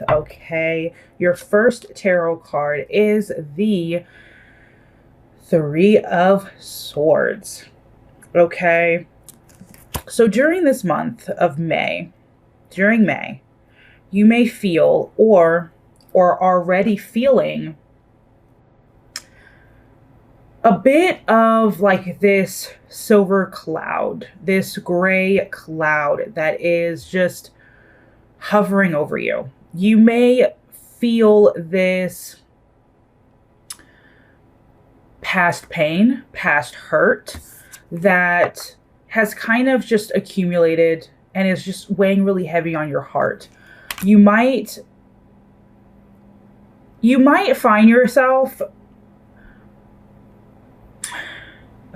Okay, your first tarot card is the Three of Swords. Okay, so during this month of May, during May, you may feel or already feeling a bit of like this silver cloud, this gray cloud that is just hovering over you. You may feel this past pain, past hurt that has kind of just accumulated and is just weighing really heavy on your heart. You might find yourself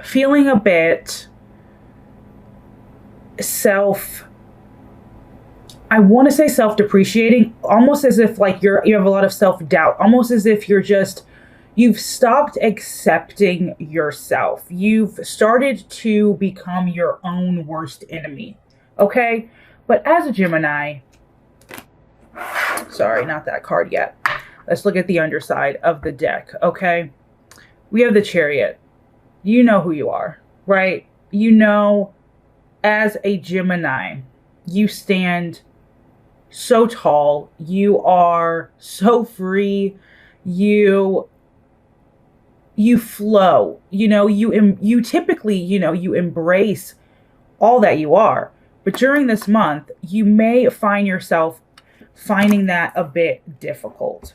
feeling a bit I want to say self-depreciating, almost as if like you have a lot of self-doubt, almost as if you've stopped accepting yourself. You've started to become your own worst enemy. Okay? But as a Gemini, sorry, not that card yet. Let's look at the underside of the deck, okay? We have the Chariot. You know who you are, right? You know, as a Gemini, you stand so tall. You are so free. You flow. You know, you typically, you embrace all that you are. But during this month, you may find yourself finding that a bit difficult.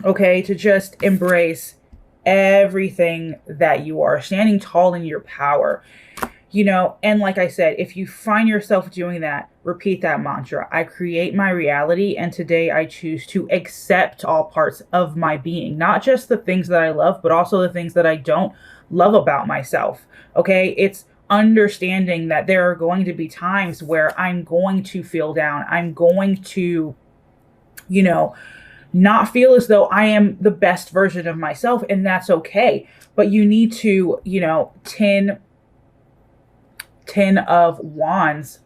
Okay, to just embrace everything that you are, standing tall in your power. And like I said, if you find yourself doing that, repeat that mantra. I create my reality, and today I choose to accept all parts of my being, not just the things that I love, but also the things that I don't love about myself. Okay, it's understanding that there are going to be times where I'm going to feel down. I'm going to, not feel as though I am the best version of myself, and that's okay. But you need to, 10 of Wands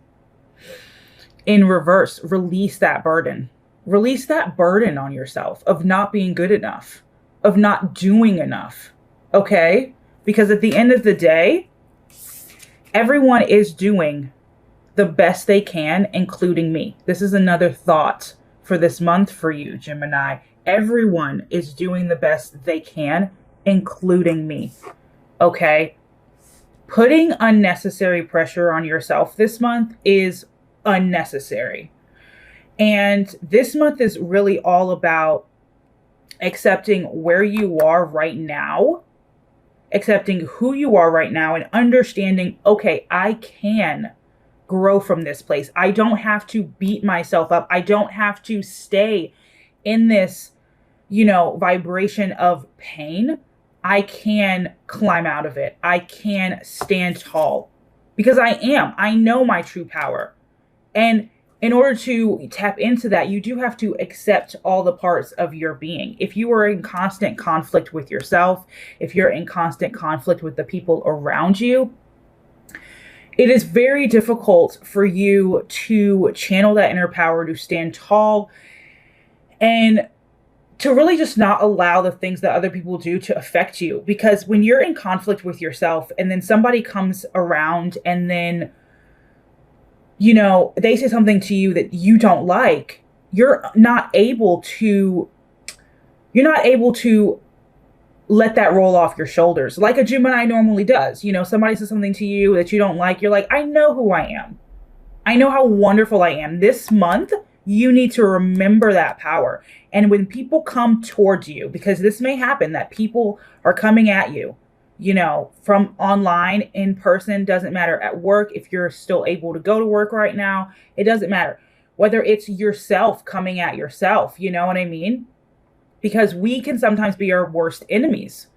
in reverse, release that burden. Release that burden on yourself of not being good enough, of not doing enough. Okay? Because at the end of the day, everyone is doing the best they can, including me. This is another thought for this month for you, Gemini. Everyone is doing the best they can, including me. Okay? Putting unnecessary pressure on yourself this month is unnecessary. And this month is really all about accepting where you are right now, accepting who you are right now, and understanding, okay, I can grow from this place. I don't have to beat myself up. I don't have to stay in this, vibration of pain. I can climb out of it. I can stand tall because I know my true power. And in order to tap into that, you do have to accept all the parts of your being. If you are in constant conflict with yourself, if you're in constant conflict with the people around you, it is very difficult for you to channel that inner power, to stand tall, and to really just not allow the things that other people do to affect you. Because when you're in conflict with yourself and then somebody comes around and then, they say something to you that you don't like, you're not able to let that roll off your shoulders like a Gemini normally does. Somebody says something to you that you don't like, you're like, I know who I am. I know how wonderful I am. This month, you need to remember that power. And when people come towards you, because this may happen that people are coming at you, from online, in person, doesn't matter, at work, if you're still able to go to work right now, it doesn't matter. Whether it's yourself coming at yourself, you know what I mean? Because we can sometimes be our worst enemies.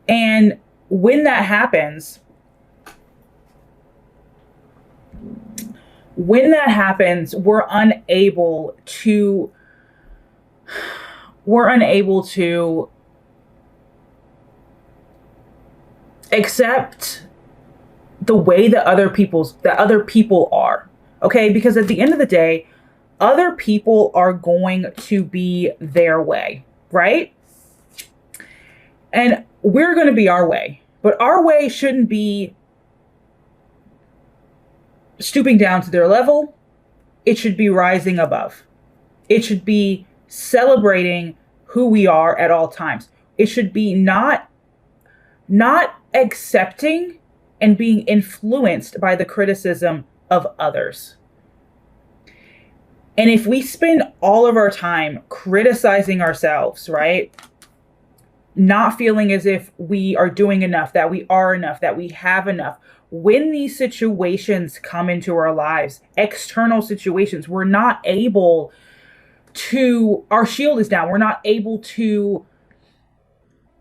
And when that happens, we're unable to accept the way that other people are. Okay? Because at the end of the day, other people are going to be their way, right? And we're going to be our way. But our way shouldn't be stooping down to their level. It should be rising above. It should be celebrating who we are at all times. It should be not accepting and being influenced by the criticism of others. And if we spend all of our time criticizing ourselves, right? Not feeling as if we are doing enough, that we are enough, that we have enough. When these situations come into our lives, external situations, we're not able to, our shield is down. We're not able to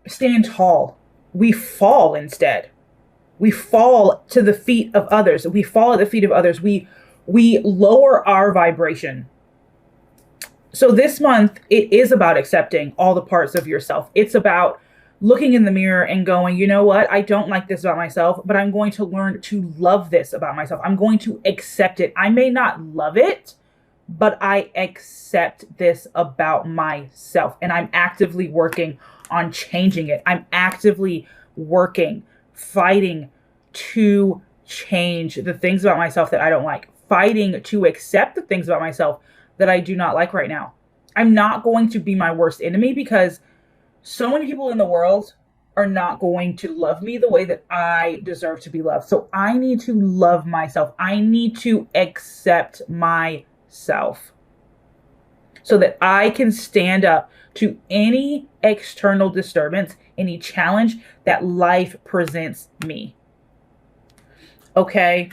stand tall. We fall instead. We fall to the feet of others. We fall at the feet of others. We lower our vibration. So this month, it is about accepting all the parts of yourself. It's about looking in the mirror and going, you know what? I don't like this about myself, but I'm going to learn to love this about myself. I'm going to accept it. I may not love it, but I accept this about myself. And I'm actively working on changing it. I'm actively working, fighting to change the things about myself that I don't like, fighting to accept the things about myself that I do not like right now. I'm not going to be my worst enemy, because so many people in the world are not going to love me the way that I deserve to be loved. So I need to love myself. I need to accept myself so that I can stand up to any external disturbance, any challenge that life presents me. Okay.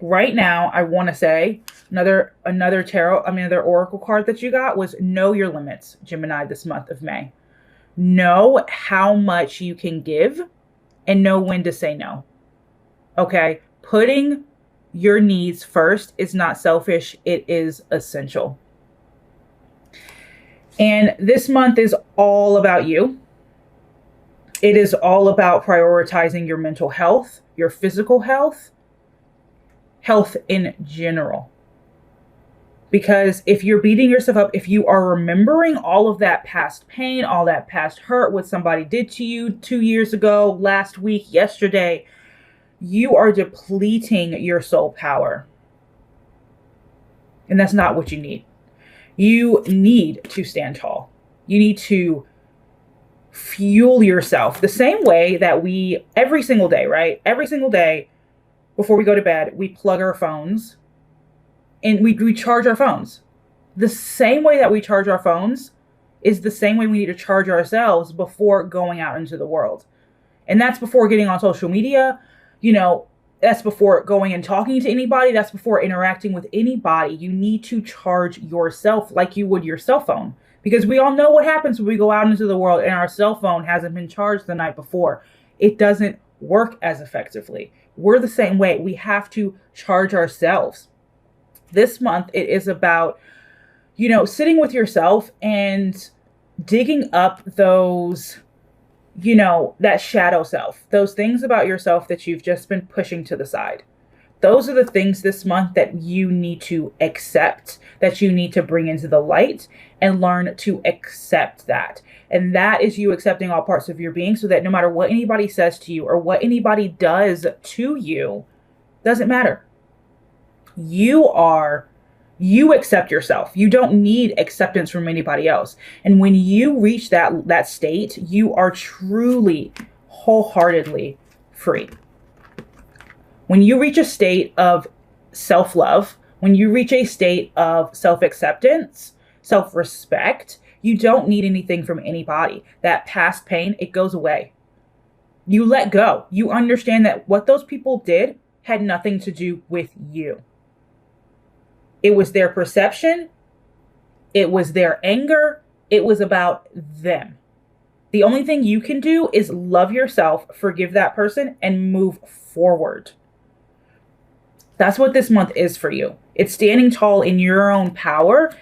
Right now, I want to say another oracle card that you got was know your limits, Gemini, this month of May. Know how much you can give and know when to say no. Okay. Putting your needs first is not selfish. It is essential. And this month is all about you. It is all about prioritizing your mental health, your physical health, health in general. Because if you're beating yourself up, if you are remembering all of that past pain, all that past hurt, what somebody did to you 2 years ago, last week, yesterday, you are depleting your soul power. And that's not what you need. You need to stand tall. You need to fuel yourself the same way that we, every single day, right? Every single day before we go to bed, we plug our phones and we charge our phones. The same way that we charge our phones is the same way we need to charge ourselves before going out into the world. And that's before getting on social media. That's before going and talking to anybody. That's before interacting with anybody. You need to charge yourself like you would your cell phone. Because we all know what happens when we go out into the world and our cell phone hasn't been charged the night before. It doesn't work as effectively. We're the same way. We have to charge ourselves. This month, it is about, sitting with yourself and digging up those, that shadow self, those things about yourself that you've just been pushing to the side. Those are the things this month that you need to accept, that you need to bring into the light and learn to accept that. And that is you accepting all parts of your being so that no matter what anybody says to you or what anybody does to you, doesn't matter. You accept yourself. You don't need acceptance from anybody else. And when you reach that state, you are truly, wholeheartedly free. When you reach a state of self-love, when you reach a state of self-acceptance, self-respect, you don't need anything from anybody. That past pain, it goes away. You let go. You understand that what those people did had nothing to do with you. It was their perception. It was their anger. It was about them. The only thing you can do is love yourself, forgive that person, and move forward. That's what this month is for you. It's standing tall in your own power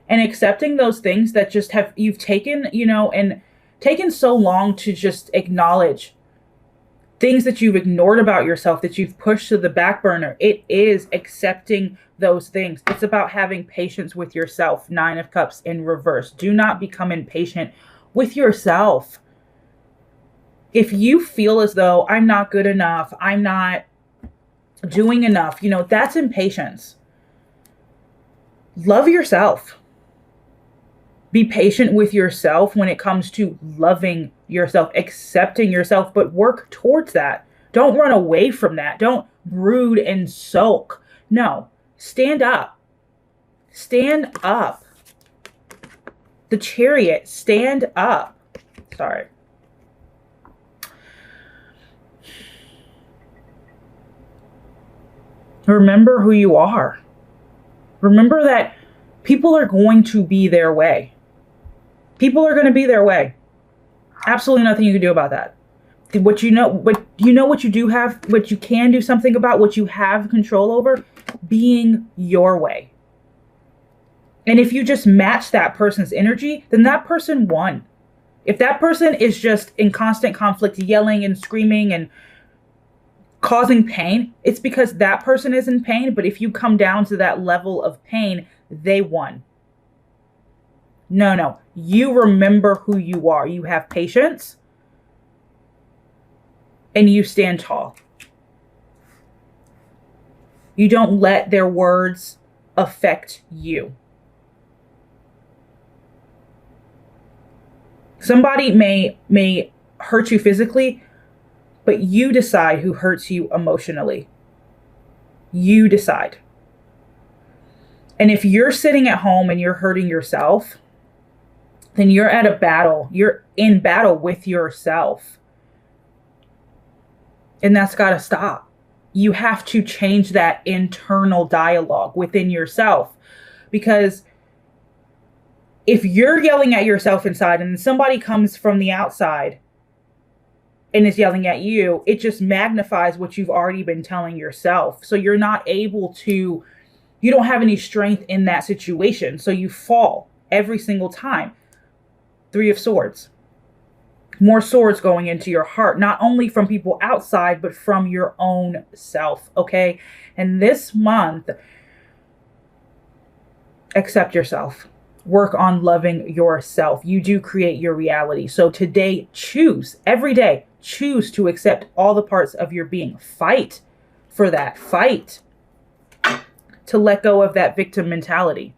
and accepting those things that just you've taken, and taken so long to just acknowledge things that you've ignored about yourself, that you've pushed to the back burner. It is accepting those things. It's about having patience with yourself. 9 of Cups in reverse. Do not become impatient with yourself. If you feel as though I'm not good enough, I'm not doing enough, you know, that's impatience. Love yourself. Be patient with yourself when it comes to loving yourself, accepting yourself, but work towards that. Don't run away from that. Don't brood and sulk. No, stand up. Stand up. The Chariot, stand up. Sorry. Remember who you are. Remember that people are going to be their way. People are going to be their way. Absolutely nothing you can do about that. What you know what you do have, what you can do something about, what you have control over, being your way. And if you just match that person's energy, then that person won. If that person is just in constant conflict, yelling and screaming and causing pain, it's because that person is in pain. But if you come down to that level of pain, they won. No. You remember who you are. You have patience. And you stand tall. You don't let their words affect you. Somebody may hurt you physically, but you decide who hurts you emotionally. You decide. And if you're sitting at home and you're hurting yourself, then you're at a battle. You're in battle with yourself. And that's got to stop. You have to change that internal dialogue within yourself. Because if you're yelling at yourself inside and somebody comes from the outside and is yelling at you, it just magnifies what you've already been telling yourself. So you're not able to, you don't have any strength in that situation. So you fall every single time. 3 of Swords. More swords going into your heart, not only from people outside, but from your own self, okay? And this month, accept yourself. Work on loving yourself. You do create your reality. So today, choose, every day, choose to accept all the parts of your being. Fight for that. Fight to let go of that victim mentality.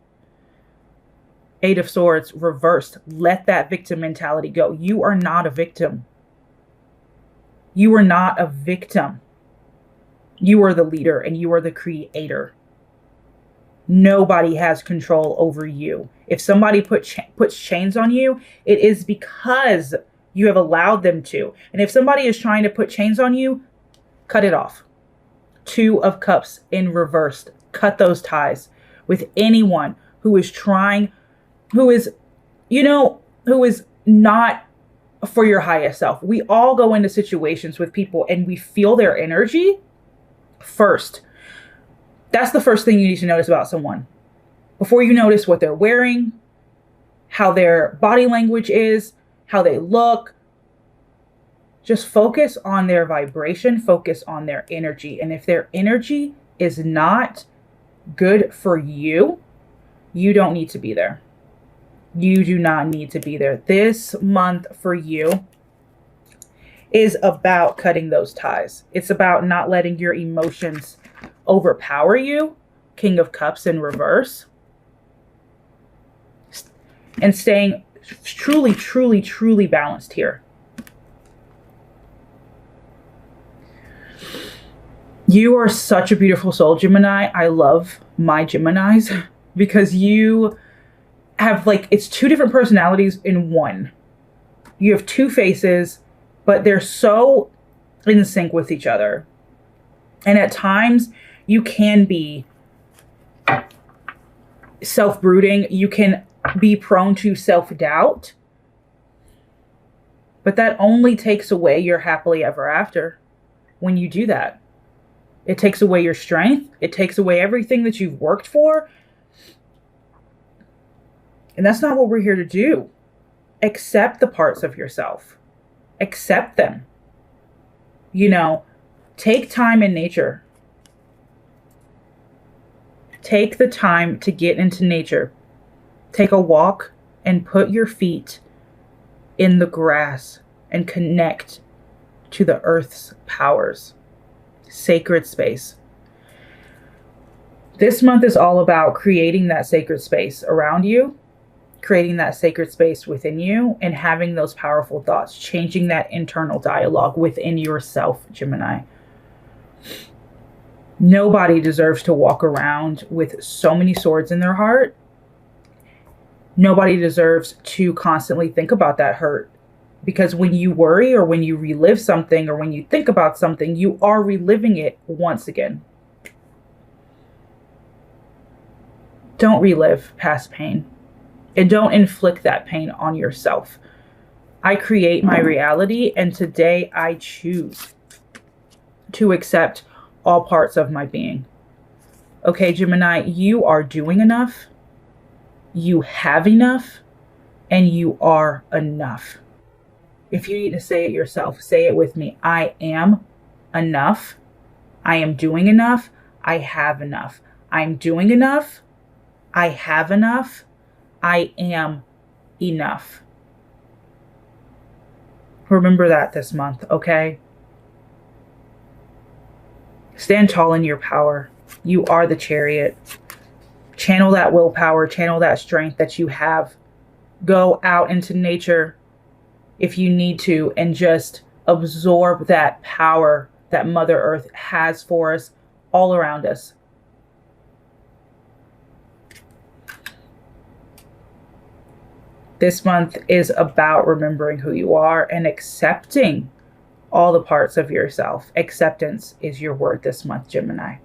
8 of Swords reversed. Let that victim mentality go. You are not a victim. You are not a victim. You are the leader and you are the creator. Nobody has control over you. If somebody puts chains on you, it is because you have allowed them to. And if somebody is trying to put chains on you, cut it off. 2 of Cups in reversed. Cut those ties with anyone who is trying, who is not for your highest self. We all go into situations with people and we feel their energy first. That's the first thing you need to notice about someone. Before you notice what they're wearing, how their body language is, how they look, just focus on their vibration, focus on their energy. And if their energy is not good for you, you don't need to be there. You do not need to be there. This month for you is about cutting those ties. It's about not letting your emotions overpower you. King of Cups in reverse. And staying truly, truly, truly balanced here. You are such a beautiful soul, Gemini. I love my Geminis because you have it's 2 different personalities in one. You have 2 faces, but they're so in sync with each other. And at times you can be self-brooding. You can be prone to self-doubt, but that only takes away your happily ever after when you do that. It takes away your strength. It takes away everything that you've worked for. And that's not what we're here to do. Accept the parts of yourself. Accept them. You know, take time in nature. Take the time to get into nature. Take a walk and put your feet in the grass and connect to the earth's powers. Sacred space. This month is all about creating that sacred space around you, creating that sacred space within you, and having those powerful thoughts, changing that internal dialogue within yourself, Gemini. Nobody deserves to walk around with so many swords in their heart. Nobody deserves to constantly think about that hurt. Because when you worry or when you relive something or when you think about something, you are reliving it once again. Don't relive past pain. And don't inflict that pain on yourself. I create my reality, and today I choose to accept all parts of my being. Okay, Gemini, you are doing enough. You have enough, and you are enough. If you need to say it yourself, say it with me. I am enough. I am doing enough. I have enough. I'm doing enough. I have enough. I am enough. Remember that this month, okay? Stand tall in your power. You are the chariot. Channel that willpower, channel that strength that you have. Go out into nature if you need to and just absorb that power that Mother Earth has for us all around us. This month is about remembering who you are and accepting all the parts of yourself. Acceptance is your word this month, Gemini.